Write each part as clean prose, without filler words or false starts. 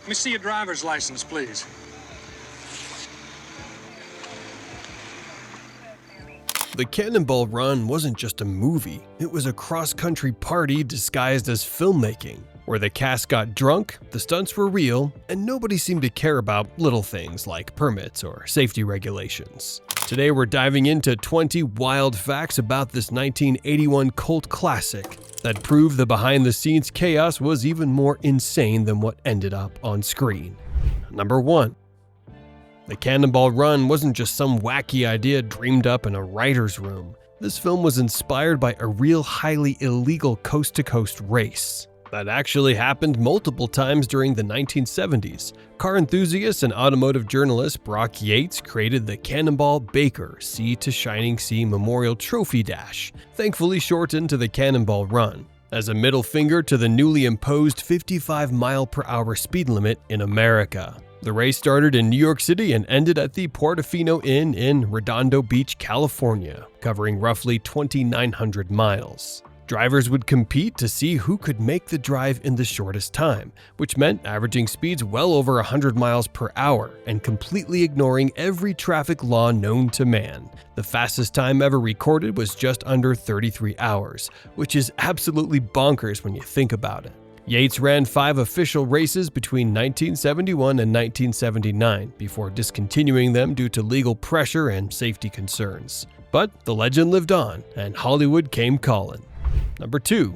Let me see your driver's license, please. The Cannonball Run wasn't just a movie, it was a cross-country party disguised as filmmaking, where the cast got drunk, the stunts were real, and nobody seemed to care about little things like permits or safety regulations. Today we're diving into 20 wild facts about this 1981 cult classic that prove the behind-the-scenes chaos was even more insane than what ended up on screen. Number 1. The Cannonball Run wasn't just some wacky idea dreamed up in a writer's room. This film was inspired by a real highly illegal coast-to-coast race that actually happened multiple times during the 1970s. Car enthusiast and automotive journalist Brock Yates created the Cannonball Baker Sea to Shining Sea Memorial Trophy Dash, thankfully shortened to the Cannonball Run, as a middle finger to the newly imposed 55-mile-per-hour speed limit in America. The race started in New York City and ended at the Portofino Inn in Redondo Beach, California, covering roughly 2,900 miles. Drivers would compete to see who could make the drive in the shortest time, which meant averaging speeds well over 100 miles per hour and completely ignoring every traffic law known to man. The fastest time ever recorded was just under 33 hours, which is absolutely bonkers when you think about it. Yates ran 5 official races between 1971 and 1979 before discontinuing them due to legal pressure and safety concerns. But the legend lived on, and Hollywood came calling. Number 2.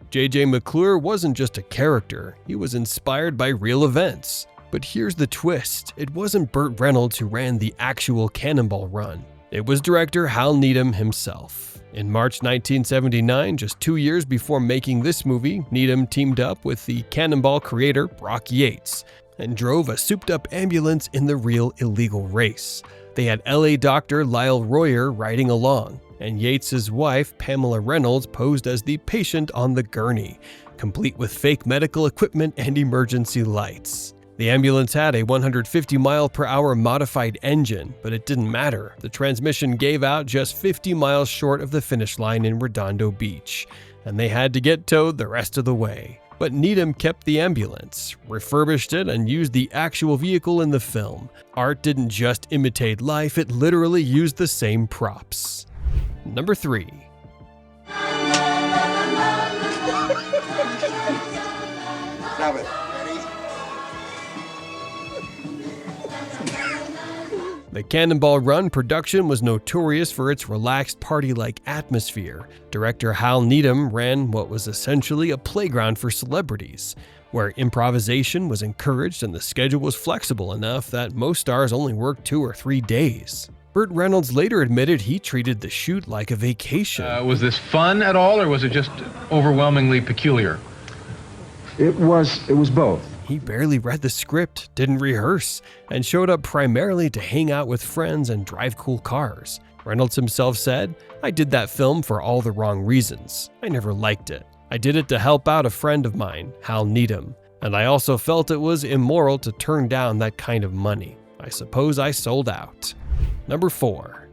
J.J. McClure wasn't just a character, he was inspired by real events. But here's the twist, it wasn't Burt Reynolds who ran the actual Cannonball Run. It was director Hal Needham himself. In March 1979, just 2 years before making this movie, Needham teamed up with the Cannonball creator Brock Yates and drove a souped-up ambulance in the real illegal race. They had LA doctor Lyle Royer riding along, and Yates' wife Pamela Reynolds posed as the patient on the gurney, complete with fake medical equipment and emergency lights. The ambulance had a 150-mile-per-hour modified engine, but it didn't matter. The transmission gave out just 50 miles short of the finish line in Redondo Beach, and they had to get towed the rest of the way. But Needham kept the ambulance, refurbished it, and used the actual vehicle in the film. Art didn't just imitate life, it literally used the same props. Number 3. Stop it. The Cannonball Run production was notorious for its relaxed party-like atmosphere. Director Hal Needham ran what was essentially a playground for celebrities, where improvisation was encouraged and the schedule was flexible enough that most stars only worked 2 or 3 days. Burt Reynolds later admitted he treated the shoot like a vacation. Was this fun at all, or was it just overwhelmingly peculiar? It was both. He barely read the script, didn't rehearse, and showed up primarily to hang out with friends and drive cool cars. Reynolds himself said, "I did that film for all the wrong reasons. I never liked it. I did it to help out a friend of mine, Hal Needham, and I also felt it was immoral to turn down that kind of money. I suppose I sold out." Number 4.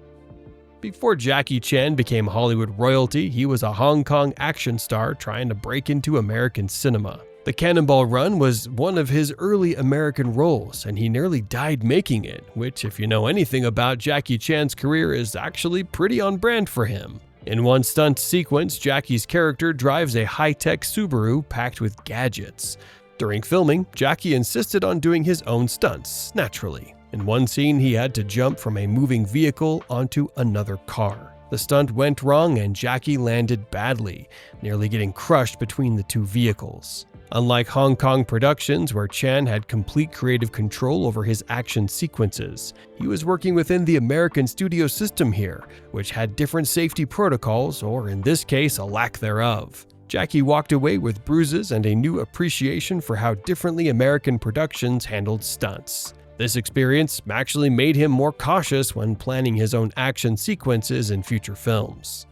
Before Jackie Chan became Hollywood royalty, he was a Hong Kong action star trying to break into American cinema. The Cannonball Run was one of his early American roles, and he nearly died making it, which, if you know anything about Jackie Chan's career, is actually pretty on brand for him. In one stunt sequence, Jackie's character drives a high-tech Subaru packed with gadgets. During filming, Jackie insisted on doing his own stunts, naturally. In one scene, he had to jump from a moving vehicle onto another car. The stunt went wrong and Jackie landed badly, nearly getting crushed between the 2 vehicles. Unlike Hong Kong productions, where Chan had complete creative control over his action sequences, he was working within the American studio system here, which had different safety protocols, or in this case, a lack thereof. Jackie walked away with bruises and a new appreciation for how differently American productions handled stunts. This experience actually made him more cautious when planning his own action sequences in future films.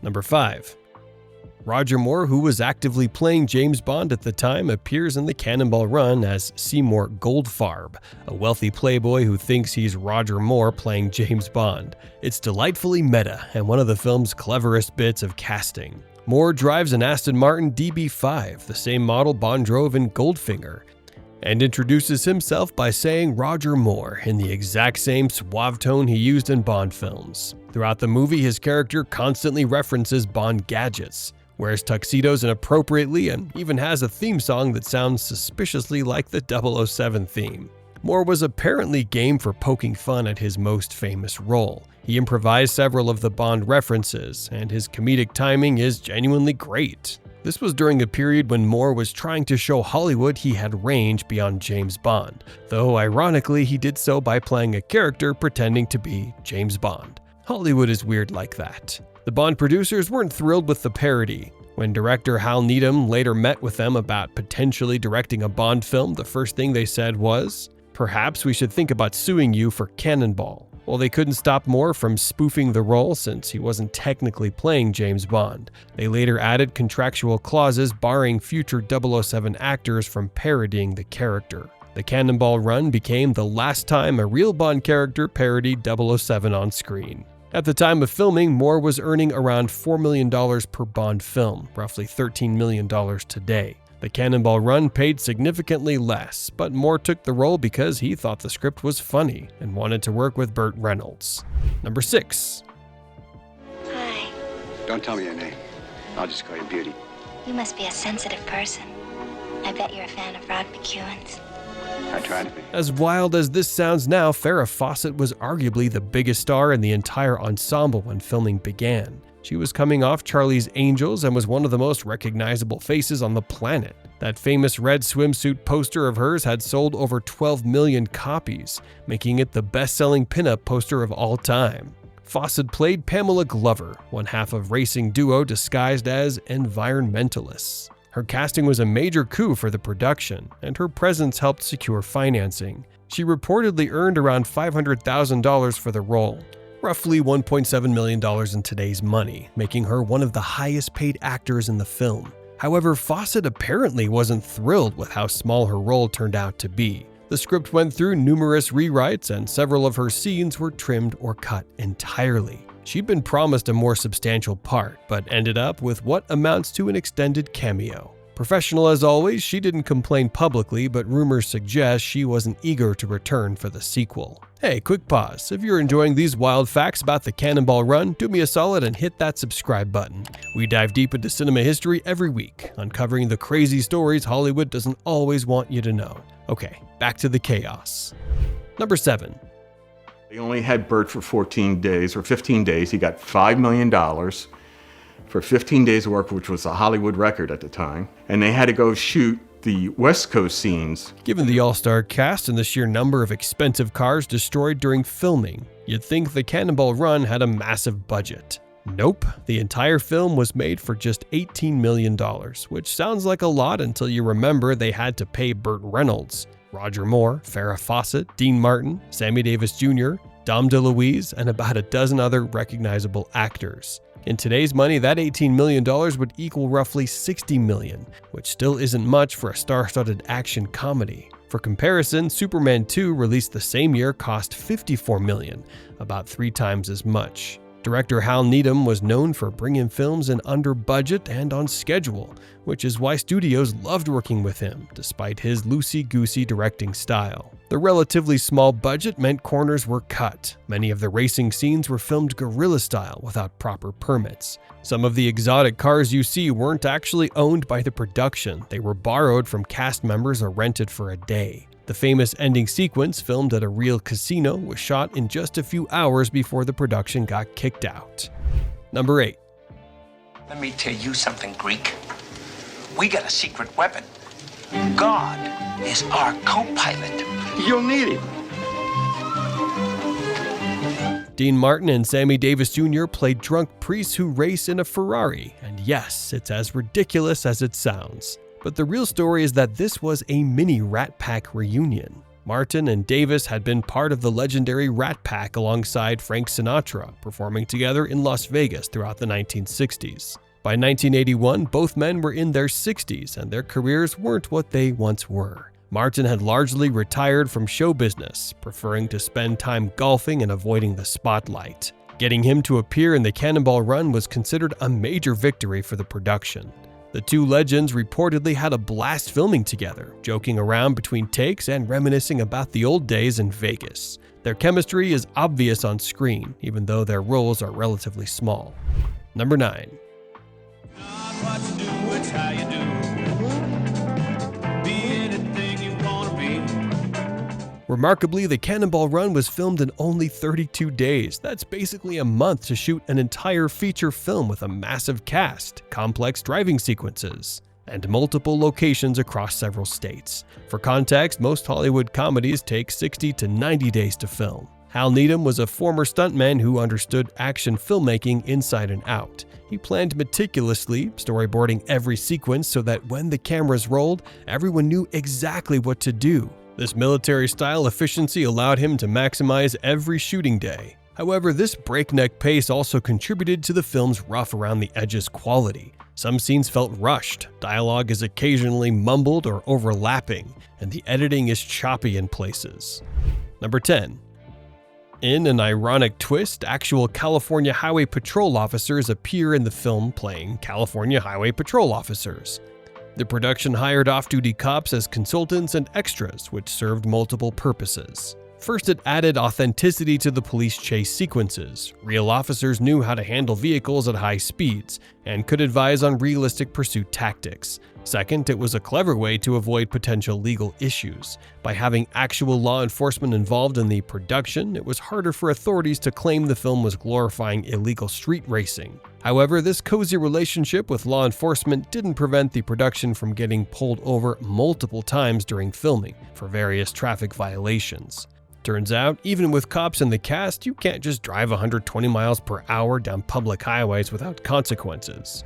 Number 5. Roger Moore, who was actively playing James Bond at the time, appears in the Cannonball Run as Seymour Goldfarb, a wealthy playboy who thinks he's Roger Moore playing James Bond. It's delightfully meta and one of the film's cleverest bits of casting. Moore drives an Aston Martin DB5, the same model Bond drove in Goldfinger. and introduces himself by saying Roger Moore in the exact same suave tone he used in Bond films. Throughout the movie, his character constantly references Bond gadgets, wears tuxedos inappropriately, and even has a theme song that sounds suspiciously like the 007 theme. Moore was apparently game for poking fun at his most famous role. He improvised several of the Bond references, and his comedic timing is genuinely great. This was during a period when Moore was trying to show Hollywood he had range beyond James Bond, though ironically he did so by playing a character pretending to be James Bond. Hollywood is weird like that. The Bond producers weren't thrilled with the parody. When director Hal Needham later met with them about potentially directing a Bond film, the first thing they said was, "Perhaps we should think about suing you for Cannonball." While they couldn't stop Moore from spoofing the role since he wasn't technically playing James Bond, they later added contractual clauses barring future 007 actors from parodying the character. The Cannonball run became the last time a real Bond character parodied 007 on screen. At the time of filming, Moore was earning around $4 million per Bond film, roughly $13 million today. The Cannonball run paid significantly less, but Moore took the role because he thought the script was funny and wanted to work with Burt Reynolds. Number 6. Hi. Don't tell me your name. I'll just call you Beauty. You must be a sensitive person. I bet you're a fan of Rod McEwen's. I try to be. As wild as this sounds now, Farrah Fawcett was arguably the biggest star in the entire ensemble when filming began. She was coming off Charlie's Angels and was one of the most recognizable faces on the planet. That famous red swimsuit poster of hers had sold over 12 million copies, making it the best-selling pinup poster of all time. Fawcett played Pamela Glover, one half of racing duo disguised as environmentalists. Her casting was a major coup for the production, and her presence helped secure financing. She reportedly earned around $500,000 for the role, roughly $1.7 million in today's money, making her one of the highest paid actors in the film. However, Fawcett apparently wasn't thrilled with how small her role turned out to be. The script went through numerous rewrites, and several of her scenes were trimmed or cut entirely. She'd been promised a more substantial part, but ended up with what amounts to an extended cameo. Professional as always, she didn't complain publicly, but rumors suggest she wasn't eager to return for the sequel. Hey, quick pause. If you're enjoying these wild facts about the Cannonball run, do me a solid and hit that subscribe button. We dive deep into cinema history every week, uncovering the crazy stories Hollywood doesn't always want you to know. Okay, back to the chaos. Number 7. They only had Burt for 14 days or 15 days. He got $5 million for 15 days of work, which was a Hollywood record at the time. And they had to go shoot the West Coast scenes. Given the all-star cast and the sheer number of expensive cars destroyed during filming, you'd think the Cannonball run had a massive budget. Nope, the entire film was made for just $18 million, which sounds like a lot until you remember they had to pay Burt Reynolds, Roger Moore, Farrah Fawcett, Dean Martin, Sammy Davis Jr., Dom DeLuise, and about a dozen other recognizable actors. In today's money, that $18 million would equal roughly $60 million, which still isn't much for a star-studded action comedy. For comparison, Superman 2, released the same year, cost $54 million, about 3 times as much. Director Hal Needham was known for bringing films in under budget and on schedule, which is why studios loved working with him, despite his loosey-goosey directing style. The relatively small budget meant corners were cut. Many of the racing scenes were filmed guerrilla style without proper permits. Some of the exotic cars you see weren't actually owned by the production. They were borrowed from cast members or rented for a day. The famous ending sequence, filmed at a real casino, was shot in just a few hours before the production got kicked out. Number 8. Let me tell you something, Greek. We got a secret weapon. God is our co-pilot. You'll need him. Dean Martin and Sammy Davis Jr. played drunk priests who race in a Ferrari, and yes, it's as ridiculous as it sounds. But the real story is that this was a mini Rat Pack reunion. Martin and Davis had been part of the legendary Rat Pack alongside Frank Sinatra, performing together in Las Vegas throughout the 1960s. By 1981, both men were in their 60s, and their careers weren't what they once were. Martin had largely retired from show business, preferring to spend time golfing and avoiding the spotlight. Getting him to appear in the Cannonball run was considered a major victory for the production. The two legends reportedly had a blast filming together, joking around between takes and reminiscing about the old days in Vegas. Their chemistry is obvious on screen, even though their roles are relatively small. Number 9. Remarkably, the Cannonball Run was filmed in only 32 days. That's basically a month to shoot an entire feature film with a massive cast, complex driving sequences, and multiple locations across several states. For context, most Hollywood comedies take 60 to 90 days to film. Hal Needham was a former stuntman who understood action filmmaking inside and out. He planned meticulously, storyboarding every sequence so that when the cameras rolled, everyone knew exactly what to do. This military-style efficiency allowed him to maximize every shooting day. However, this breakneck pace also contributed to the film's rough-around-the-edges quality. Some scenes felt rushed, dialogue is occasionally mumbled or overlapping, and the editing is choppy in places. Number 10. In an ironic twist, actual California Highway Patrol officers appear in the film playing California Highway Patrol officers. The production hired off-duty cops as consultants and extras, which served multiple purposes. First, it added authenticity to the police chase sequences. Real officers knew how to handle vehicles at high speeds and could advise on realistic pursuit tactics. Second, it was a clever way to avoid potential legal issues. By having actual law enforcement involved in the production, it was harder for authorities to claim the film was glorifying illegal street racing. However, this cozy relationship with law enforcement didn't prevent the production from getting pulled over multiple times during filming for various traffic violations. Turns out, even with cops in the cast, you can't just drive 120 miles per hour down public highways without consequences.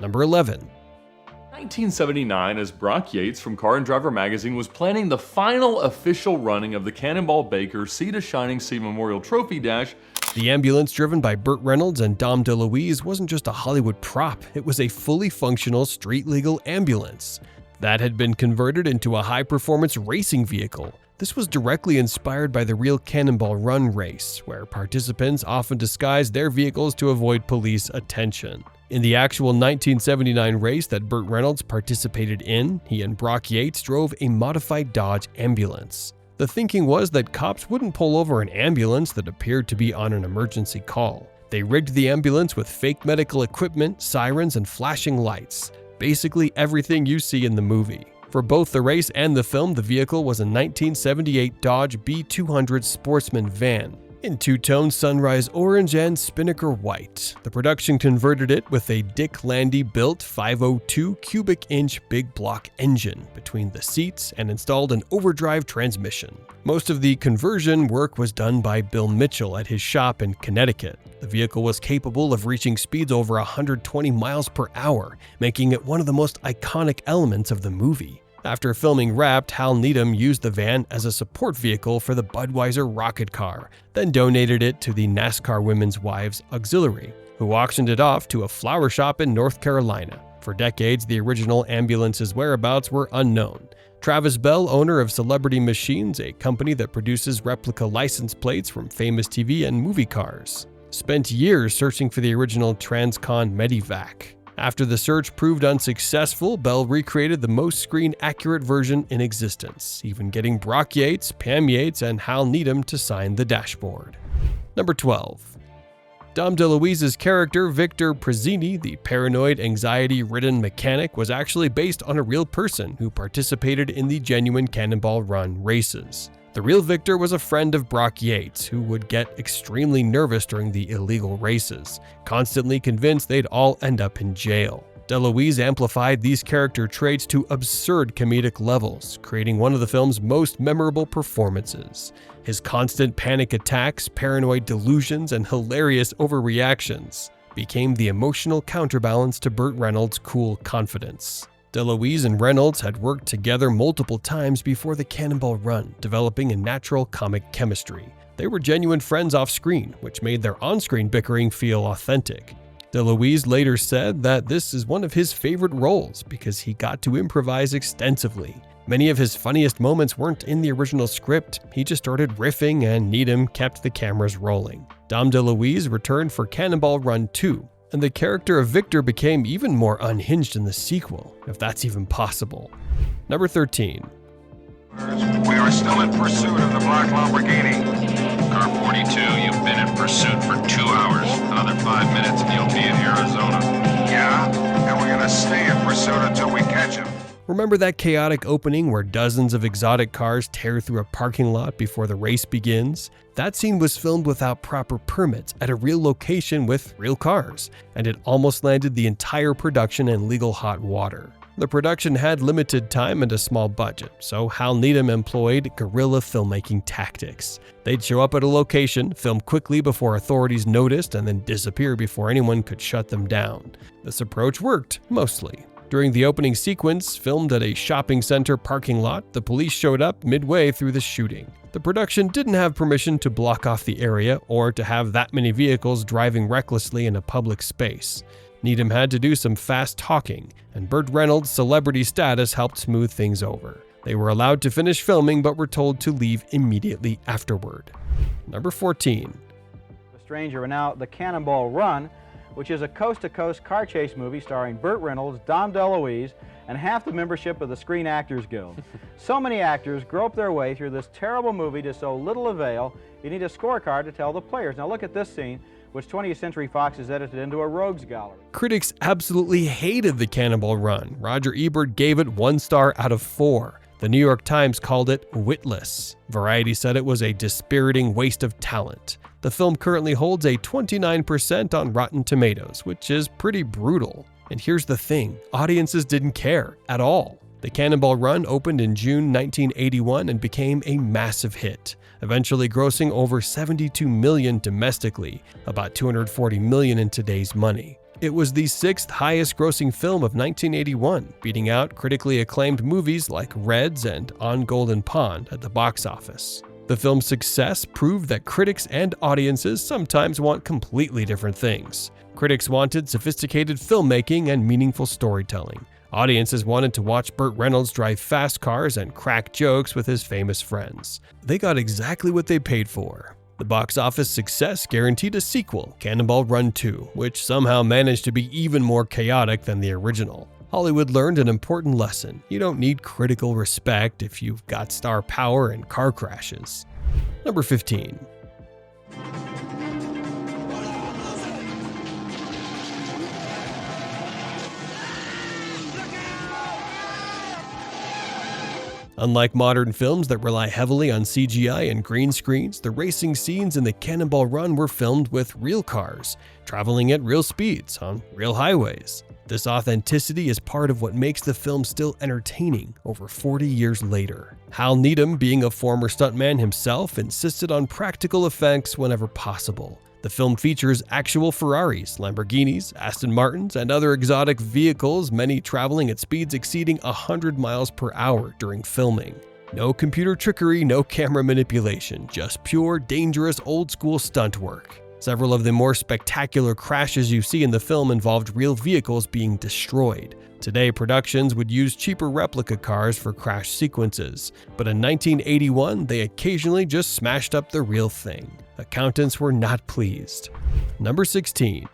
Number 11. 1979, as Brock Yates from Car and Driver magazine was planning the final official running of the Cannonball Baker Sea to Shining Sea Memorial Trophy Dash, the ambulance driven by Burt Reynolds and Dom DeLuise wasn't just a Hollywood prop, it was a fully functional street-legal ambulance that had been converted into a high-performance racing vehicle. This was directly inspired by the real Cannonball Run race, where participants often disguised their vehicles to avoid police attention. In the actual 1979 race that Burt Reynolds participated in, he and Brock Yates drove a modified Dodge ambulance. The thinking was that cops wouldn't pull over an ambulance that appeared to be on an emergency call. They rigged the ambulance with fake medical equipment, sirens, and flashing lights. Basically everything you see in the movie. For both the race and the film, the vehicle was a 1978 Dodge B200 Sportsman van in two-tone sunrise orange and spinnaker white. The production converted it with a Dick Landy-built 502 cubic inch big block engine between the seats and installed an overdrive transmission. Most of the conversion work was done by Bill Mitchell at his shop in Connecticut. The vehicle was capable of reaching speeds over 120 miles per hour, making it one of the most iconic elements of the movie. After filming wrapped, Hal Needham used the van as a support vehicle for the Budweiser rocket car, then donated it to the NASCAR Women's Wives Auxiliary, who auctioned it off to a flower shop in North Carolina. For decades, the original ambulance's whereabouts were unknown. Travis Bell, owner of Celebrity Machines, a company that produces replica license plates from famous TV and movie cars, spent years searching for the original Transcon Medivac. After the search proved unsuccessful, Bell recreated the most screen-accurate version in existence, even getting Brock Yates, Pam Yates, and Hal Needham to sign the dashboard. Number 12. Dom DeLuise's character, Victor Prezzini, the paranoid, anxiety-ridden mechanic, was actually based on a real person who participated in the genuine Cannonball Run races. The real Victor was a friend of Brock Yates, who would get extremely nervous during the illegal races, constantly convinced they'd all end up in jail. DeLuise amplified these character traits to absurd comedic levels, creating one of the film's most memorable performances. His constant panic attacks, paranoid delusions, and hilarious overreactions became the emotional counterbalance to Burt Reynolds' cool confidence. DeLuise and Reynolds had worked together multiple times before the Cannonball Run, developing a natural comic chemistry. They were genuine friends off-screen, which made their on-screen bickering feel authentic. DeLuise later said that this is one of his favorite roles because he got to improvise extensively. Many of his funniest moments weren't in the original script, he just started riffing and Needham kept the cameras rolling. Dom DeLuise returned for Cannonball Run 2. and the character of Victor became even more unhinged in the sequel, if that's even possible. Number 13. We are still in pursuit of the black Lamborghini. Car 42, you've been in pursuit for 2 hours. Another 5 minutes and you'll be in Arizona. Yeah, and we're gonna stay in pursuit until we catch him. Remember that chaotic opening where dozens of exotic cars tear through a parking lot before the race begins? That scene was filmed without proper permits at a real location with real cars, and it almost landed the entire production in legal hot water. The production had limited time and a small budget, so Hal Needham employed guerrilla filmmaking tactics. They'd show up at a location, film quickly before authorities noticed, and then disappear before anyone could shut them down. This approach worked, mostly. During the opening sequence, filmed at a shopping center parking lot, the police showed up midway through the shooting. The production didn't have permission to block off the area or to have that many vehicles driving recklessly in a public space. Needham had to do some fast talking, and Burt Reynolds' celebrity status helped smooth things over. They were allowed to finish filming but were told to leave immediately afterward. Number 14. The Stranger, and now The Cannonball Run, which is a coast-to-coast car chase movie starring Burt Reynolds, Dom DeLuise, and half the membership of the Screen Actors Guild. So many actors grope their way through this terrible movie to so little avail, you need a scorecard to tell the players. Now look at this scene, which 20th Century Fox has edited into a rogues gallery. Critics absolutely hated The Cannonball Run. Roger Ebert gave it 1 star out of 4. The New York Times called it witless. Variety said it was a dispiriting waste of talent. The film currently holds a 29% on Rotten Tomatoes, which is pretty brutal. And here's the thing, audiences didn't care at all. The Cannonball Run opened in June 1981 and became a massive hit, eventually grossing over $72 million domestically, about $240 million in today's money. It was the 6th highest grossing film of 1981, beating out critically acclaimed movies like Reds and On Golden Pond at the box office. The film's success proved that critics and audiences sometimes want completely different things. Critics wanted sophisticated filmmaking and meaningful storytelling. Audiences wanted to watch Burt Reynolds drive fast cars and crack jokes with his famous friends. They got exactly what they paid for. The box office success guaranteed a sequel, Cannonball Run 2, which somehow managed to be even more chaotic than the original. Hollywood learned an important lesson. You don't need critical respect if you've got star power and car crashes. Number 15. Unlike modern films that rely heavily on CGI and green screens, the racing scenes in the Cannonball Run were filmed with real cars, traveling at real speeds on real highways. This authenticity is part of what makes the film still entertaining over 40 years later. Hal Needham, being a former stuntman himself, insisted on practical effects whenever possible. The film features actual Ferraris, Lamborghinis, Aston Martins, and other exotic vehicles, many traveling at speeds exceeding 100 miles per hour during filming. No computer trickery, no camera manipulation, just pure, dangerous, old-school stunt work. Several of the more spectacular crashes you see in the film involved real vehicles being destroyed. Today, productions would use cheaper replica cars for crash sequences, but in 1981, they occasionally just smashed up the real thing. Accountants were not pleased. Number 16.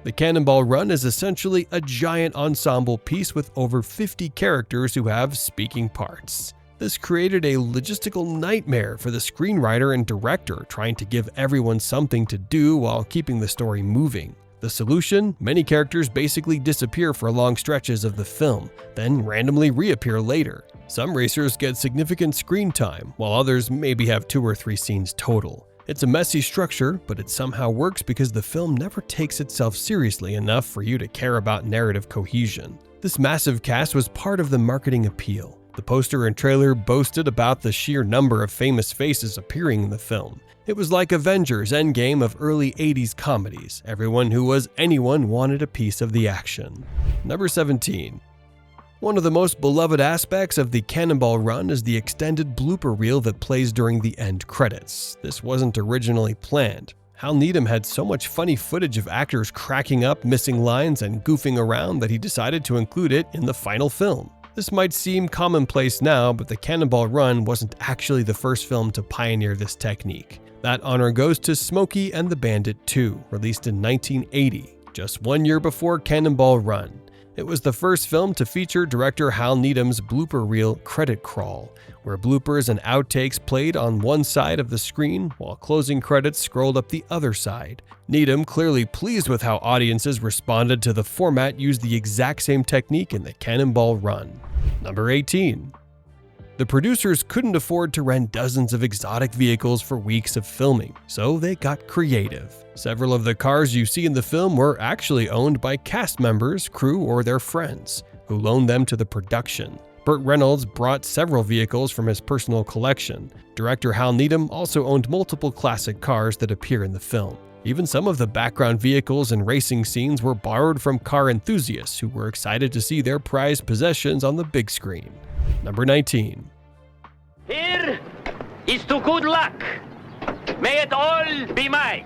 The Cannonball Run is essentially a giant ensemble piece with over 50 characters who have speaking parts. This created a logistical nightmare for the screenwriter and director trying to give everyone something to do while keeping the story moving. The solution? Many characters basically disappear for long stretches of the film, then randomly reappear later. Some racers get significant screen time, while others maybe have 2 or 3 scenes total. It's a messy structure, but it somehow works because the film never takes itself seriously enough for you to care about narrative cohesion. This massive cast was part of the marketing appeal. The poster and trailer boasted about the sheer number of famous faces appearing in the film. It was like Avengers Endgame of early 80s comedies. Everyone who was anyone wanted a piece of the action. Number 17. One of the most beloved aspects of the Cannonball Run is the extended blooper reel that plays during the end credits. This wasn't originally planned. Hal Needham had so much funny footage of actors cracking up, missing lines, and goofing around that he decided to include it in the final film. This might seem commonplace now, but the Cannonball Run wasn't actually the first film to pioneer this technique. That honor goes to Smokey and the Bandit 2, released in 1980. just 1 year before Cannonball Run. It was the first film to feature director Hal Needham's blooper reel credit crawl, where bloopers and outtakes played on one side of the screen while closing credits scrolled up the other side. Needham, clearly pleased with how audiences responded to the format, used the exact same technique in the Cannonball Run. Number 18. The producers couldn't afford to rent dozens of exotic vehicles for weeks of filming, so they got creative. Several of the cars you see in the film were actually owned by cast members, crew, or their friends, who loaned them to the production. Burt Reynolds brought several vehicles from his personal collection. Director Hal Needham also owned multiple classic cars that appear in the film. Even some of the background vehicles and racing scenes were borrowed from car enthusiasts who were excited to see their prized possessions on the big screen. Number 19. Here is to good luck. May it all be mine.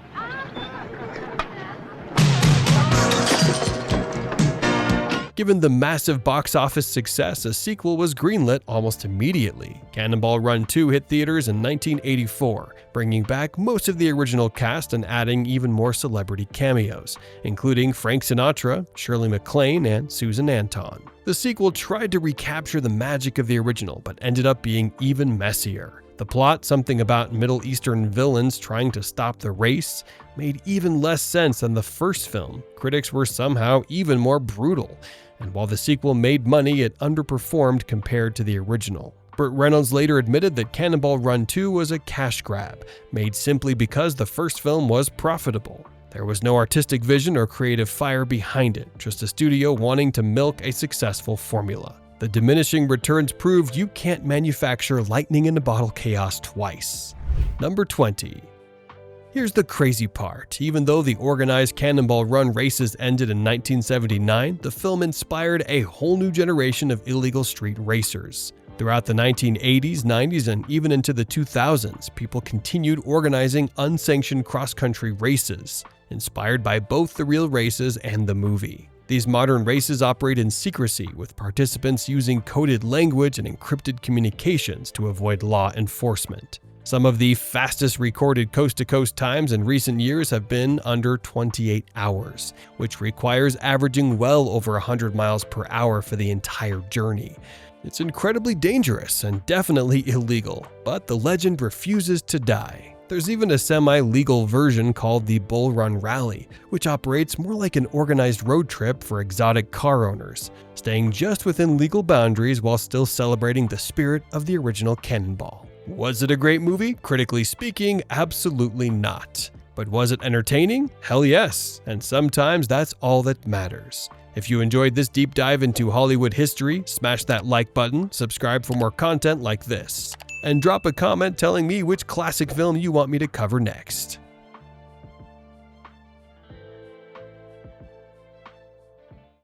Given the massive box office success, a sequel was greenlit almost immediately. Cannonball Run 2 hit theaters in 1984, bringing back most of the original cast and adding even more celebrity cameos, including Frank Sinatra, Shirley MacLaine, and Susan Anton. The sequel tried to recapture the magic of the original, but ended up being even messier. The plot, something about Middle Eastern villains trying to stop the race, made even less sense than the first film. Critics were somehow even more brutal, and while the sequel made money, it underperformed compared to the original. Burt Reynolds later admitted that Cannonball Run 2 was a cash grab, made simply because the first film was profitable. There was no artistic vision or creative fire behind it, just a studio wanting to milk a successful formula. The diminishing returns proved you can't manufacture lightning-in-a-bottle chaos twice. Number 20. Here's the crazy part. Even though the organized Cannonball Run races ended in 1979, the film inspired a whole new generation of illegal street racers. Throughout the 1980s, 90s, and even into the 2000s, people continued organizing unsanctioned cross-country races, inspired by both the real races and the movie. These modern races operate in secrecy, with participants using coded language and encrypted communications to avoid law enforcement. Some of the fastest recorded coast-to-coast times in recent years have been under 28 hours, which requires averaging well over 100 miles per hour for the entire journey. It's incredibly dangerous and definitely illegal, but the legend refuses to die. There's even a semi-legal version called the Bull Run Rally, which operates more like an organized road trip for exotic car owners, staying just within legal boundaries while still celebrating the spirit of the original Cannonball. Was it a great movie? Critically speaking, absolutely not. But was it entertaining? Hell yes, and sometimes that's all that matters. If you enjoyed this deep dive into Hollywood history, smash that like button, subscribe for more content like this, and drop a comment telling me which classic film you want me to cover next.